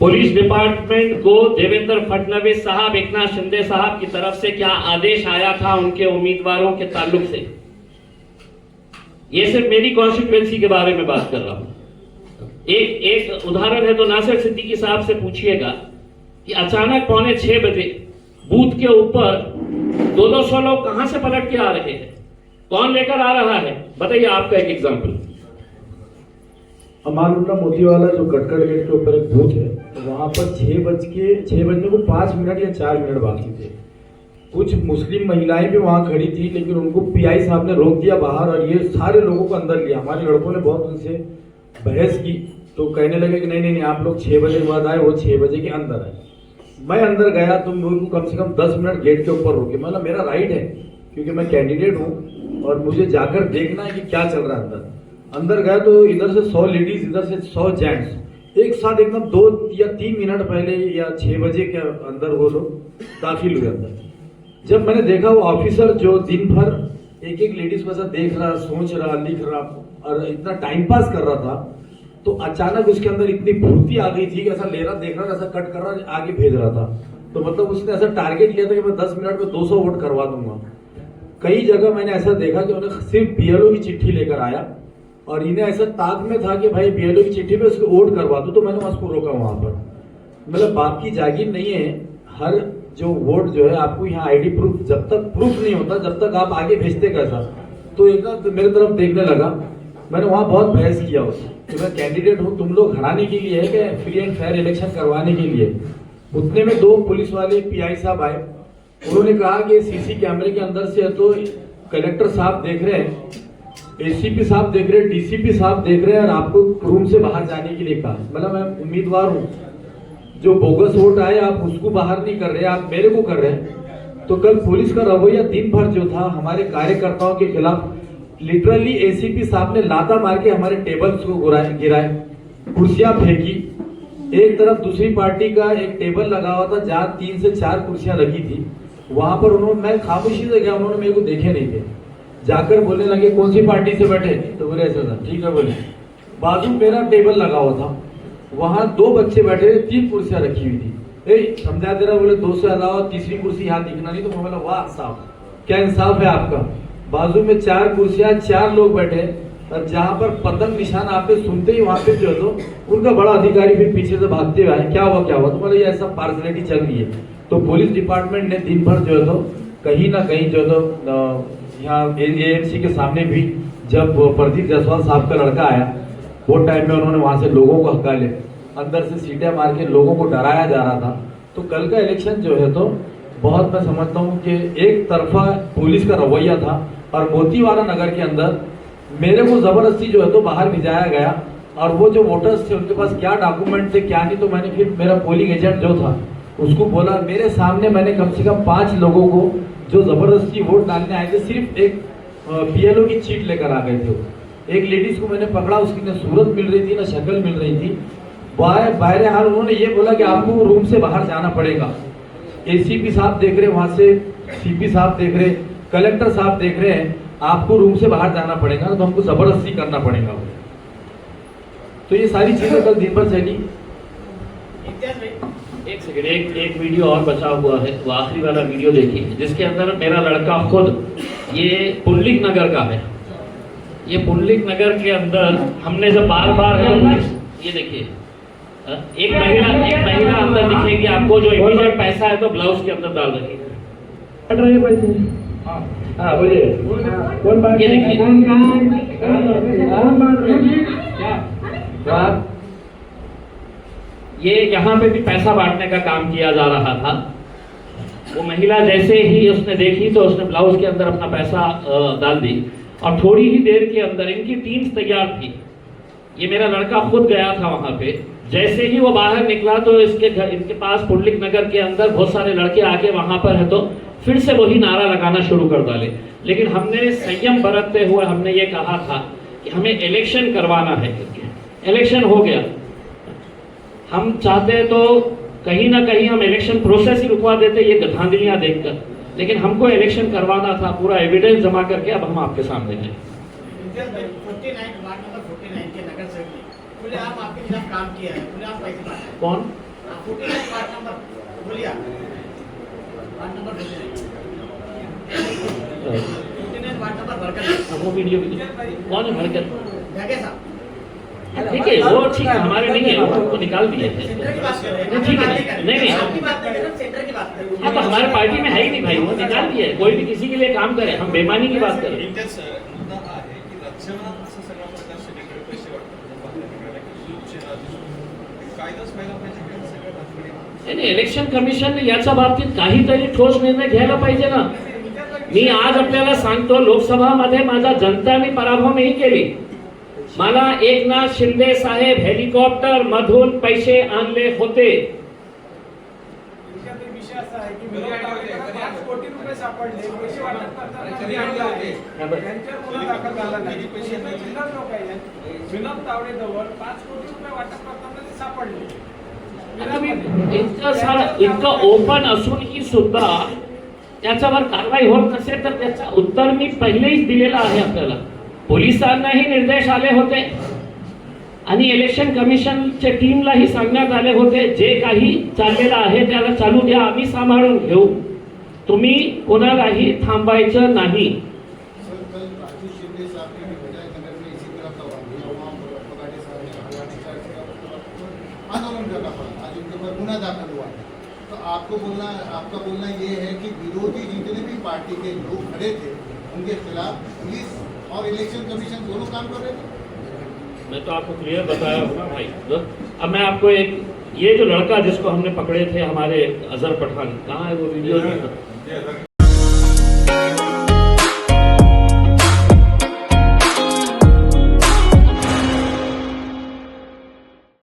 Police department को देवेंद्र फडणवीस साहब, एकनाथ शिंदे साहब की तरफ से क्या आदेश आया था उनके उम्मीदवारों के ताल्लुक से? ये सिर्फ मेरी कॉन्स्टिट्यूएंसी के बारे में बात कर रहा हूं। एक उदाहरण है तो नासिर सिद्दीकी साहब से पूछिएगा कि अचानक 5:45 बजे बूथ के ऊपर 200 लोग कहां से पलट के आ रहे हैं, कौन लेकर आ रहा है? बताइए आपका एक एग्जाम्पल। अमानुल्लाह मोतीवाला जो कटकड़ गेट के ऊपर एक बूथ है, तो वहां पर 6 बजने को 5 मिनट या 4 मिनट बाकी थे। कुछ मुस्लिम महिलाएं भी वहां खड़ी थी, लेकिन उनको पीआई साहब ने रोक दिया बाहर और ये सारे लोगों को अंदर लिया। हमारे लड़कों ने बहुत उनसे बहस की, तो कहने लगे कि नहीं नहीं नहीं, आप लोग 6 बजे के बाद आए, वो 6 बजे के अंदर आए। मैं अंदर गया तो उनको कम से कम 10 मिनट गेट के ऊपर रोके। मतलब मेरा राइट है, क्योंकि मैं कैंडिडेट हूँ और मुझे जाकर देखना है कि क्या चल रहा है अंदर। अंदर गया तो इधर से 100 लेडीज, इधर से 100 जेंट्स एक साथ एकदम 2 या 3 मिनट पहले या 6 बजे के अंदर वो लोग दाखिल हुए अंदर। जब मैंने देखा वो ऑफिसर जो दिन भर एक एक लेडीज को ऐसा देख रहा, सोच रहा, लिख रहा और इतना टाइम पास कर रहा था, तो अचानक उसके अंदर इतनी फुर्ती आ गई थी कि ऐसा ले रहा, देख रहा, ऐसा कट कर रहा, आगे भेज रहा था। तो मतलब उसने ऐसा टारगेट लिया था कि मैं 10 मिनट में 200 वोट करवा दूंगा। कई जगह मैंने ऐसा देखा कि उन्हें सिर्फ बीएलओ की चिट्ठी लेकर आया और इन्हें ऐसा ताक में था कि भाई बीएलओ की चिट्ठी पे उसको वोट करवा दो, तो मैंने उसको रोका वहां पर। मतलब बाप की जागीर नहीं है। हर जो वोट जो है आपको यहाँ आईडी प्रूफ, जब तक प्रूफ नहीं होता जब तक आप आगे भेजते कैसा। तो एक तो मेरे तरफ देखने लगा। मैंने वहां बहुत बहस किया उससे कि मैं कैंडिडेट हूँ, तुम लोग हराने के लिए है कि फ्री एंड फेयर इलेक्शन करवाने के लिए। उतने में 2 पुलिस वाले पीआई साहब आए। उन्होंने कहा कि सीसी कैमरे के अंदर से तो कलेक्टर साहब देख रहे हैं, एसीपी साहब देख रहे हैं, डीसीपी साहब देख रहे हैं और आपको रूम से बाहर जाने के लिए कहा। मतलब मैं उम्मीदवार हूँ, जो बोगस वोट आए आप उसको बाहर नहीं कर रहे, आप मेरे को कर रहे हैं। तो कल पुलिस का रवैया दिन भर जो था हमारे कार्यकर्ताओं के खिलाफ, लिटरली एसीपी साहब ने लाता मार के हमारे टेबल्स को गिराए, कुर्सियां फेंकी। एक तरफ दूसरी पार्टी का एक टेबल लगा हुआ था जहां 3 से 4 कुर्सियां लगी थी, वहां पर उन्होंने, मैं खामोशी से गया, उन्होंने मेरे को देखे नहीं थे। जाकर बोलने लगे कौन सी पार्टी से बैठे, तो बोले ऐसा था, ठीक है बोले। बाजू मेरा टेबल लगा हुआ था, वहां 2 बच्चे बैठे थे, 3 कुर्सियां रखी हुई थी। समझा दे रहा, बोले 2 से अलावा तीसरी कुर्सी यहाँ दिखना नहीं। तो मैं बोला वाह साहब, क्या इंसाफ है आपका। बाजू में 4 कुर्सियां, 4 लोग बैठे और जहां पर पतंग निशान आपने सुनते ही वहां पे जो है तो उनका बड़ा अधिकारी फिर पीछे से भागते हुए आए, क्या हुआ क्या हुआ। तो बोले ये ऐसा पार्सलिटी चल रही है। तो पुलिस डिपार्टमेंट ने दिन भर जो है तो कहीं ना कहीं जो है तो यहाँ एएमसी के सामने भी, जब प्रदीप जायसवाल साहब का लड़का आया वो टाइम में उन्होंने वहां से लोगों को हकाले, अंदर से सीटें मार के लोगों को डराया जा रहा था। तो कल का इलेक्शन जो है तो बहुत, मैं समझता हूँ कि एक तरफा पुलिस का रवैया था। और मोतीवाला नगर के अंदर मेरे को जबरदस्ती जो है तो बाहर भिजाया गया और वो जो वोटर्स थे उनके पास क्या डॉक्यूमेंट थे क्या नहीं, तो मैंने फिर मेरा पोलिंग एजेंट जो था उसको बोला, मेरे सामने मैंने कम से कम 5 लोगों को जो जबरदस्ती वोट डालने आए थे, सिर्फ एक बीएलओ की चीट लेकर आ गए थे। एक लेडीज को मैंने पकड़ा, उसकी न सूरत मिल रही थी न शक्ल मिल रही थी। बाहर हाल उन्होंने ये बोला कि आपको रूम से बाहर जाना पड़ेगा। एसीपी साहब देख रहे, वहां से सीपी साहब देख रहे, कलेक्टर साहब देख रहे हैं, आपको रूम से बाहर जाना पड़ेगा, तो हमको जबरदस्ती करना पड़ेगा। तो ये सारी चीजें कल दिन भर चली। एक सेकंड, एक वीडियो और बचा हुआ है, वो आखिरी वाला वीडियो देखिए, जिसके अंदर मेरा लड़का खुद, ये पुंडलिक नगर का है। ये पुंडलिक नगर के अंदर हमने जब बार ये देखिए, एक महिला अंदर दिखेगी आपको, जो इमीडिएट पैसा है तो ब्लाउज के अंदर डाल रही है। पैसे हाँ बोलिए, ये देखिए ये यहाँ पे भी पैसा बांटने का काम किया जा रहा था। वो महिला जैसे ही उसने देखी तो उसने ब्लाउज के अंदर अपना पैसा डाल दी और थोड़ी ही देर के अंदर इनकी टीम तैयार थी। ये मेरा लड़का खुद गया था वहां पे। जैसे ही वो बाहर निकला तो इनके पास पुंडलिक नगर के अंदर बहुत सारे लड़के आके वहां पर है तो फिर से वही नारा लगाना शुरू कर डाले। लेकिन हमने संयम बरतते हुए हमने ये कहा था कि हमें इलेक्शन करवाना है। इलेक्शन हो गया, हम चाहते तो कहीं ना कहीं हम इलेक्शन प्रोसेस ही रुकवा देते ये धांधलियां देखकर, लेकिन हमको इलेक्शन करवाना था, पूरा एविडेंस जमा करके अब हम आपके सामने हैं। आप आपके खिलाफ काम किया है, आप पैसे कौन? वार्ड नंबर बोलिए आप। वार्ड नंबर बोलिए। 49 वार्ड नंबर भरकर वो वीडियो कौन है भरकर? जगह साहब ठीक है वो ठीक है, हमारे नहीं है, वो उनको निकाल दिए थे। सेंटर की बात कर रहे हैं। नहीं, ठीक है, नहीं, आपकी बात नहीं कर रहे, सेंटर की बात कर रहे हैं। हाँ तो हमारे पार्टी में है ही नहीं भाई, वो निकाल दिए। कोई भी किसी के लिए काम करे, हम बेईमानी की बात करें। एकच मुद्दा हा आहे की रक्षणात असं सगळा प्रकार सगळीकडे पैसे वाटतात बाहेर निघाला की शिवसेना कायदाच व्हायला पाहिजे की सगळ्या बातमी नाही, इलेक्शन कमिशन याच्या बाबतीत काहीतरी ठोस निर्णय घ्यायला पाहिजे ना। मी आज आपल्याला सांगतो, लोकसभामध्ये माझा जनता मी पराभव नाही केली। मला एकनाथ शिंदे साहेब हेलिकॉप्टर मधून पैसे आणले होते। त्याच्यात एक विषय असा आहे की मीडियाला 5 कोटी रुपये सापडले, पैसे वाटप करताना कधी आणले आहे, त्यांच्यावर गुन्हा दाखल झाला नाही. पैसे जिल्हा लोक आहेत, विनोद तावडे जवळ 5 कोटी रुपये वाटप करताना ते सापडले. इतकं ओपन असूनही सुद्धा त्याच्यावर कारवाई होत नसेल तर त्याचं उत्तर मी पहिलेच दिलेलं आहे आपल्याला। पोलिसांनाही निर्देश आले होते आणि इलेक्शन कमिशनच्या टीमलाही सांगण्यात आले होते, जे काही चाललेलं आहे त्याला चालू द्या, आम्ही सांभाळून घेऊ, तुम्ही कोणालाही थांबायचं नाही। सर कल राजू शिंदे साहब ने विजय नगर में इसी तरह का वाकया वहाँ बगाड़ी साहब ने आंदोलन करना पड़ा, आज उनके ऊपर गुना दाखिल हुआ है। तो आपका बोलना ये है कि विरोधी जितने भी पार्टी के लोग खड़े थे उनके खिलाफ पुलिस और इलेक्शन कमीशन दोनों काम कर रहे थे। मैं तो आपको क्लियर बताया हूँ ना भाई। अब मैं आपको एक, ये जो लड़का जिसको हमने पकड़े थे हमारे अजहर पठान, कहाँ है वो वीडियो?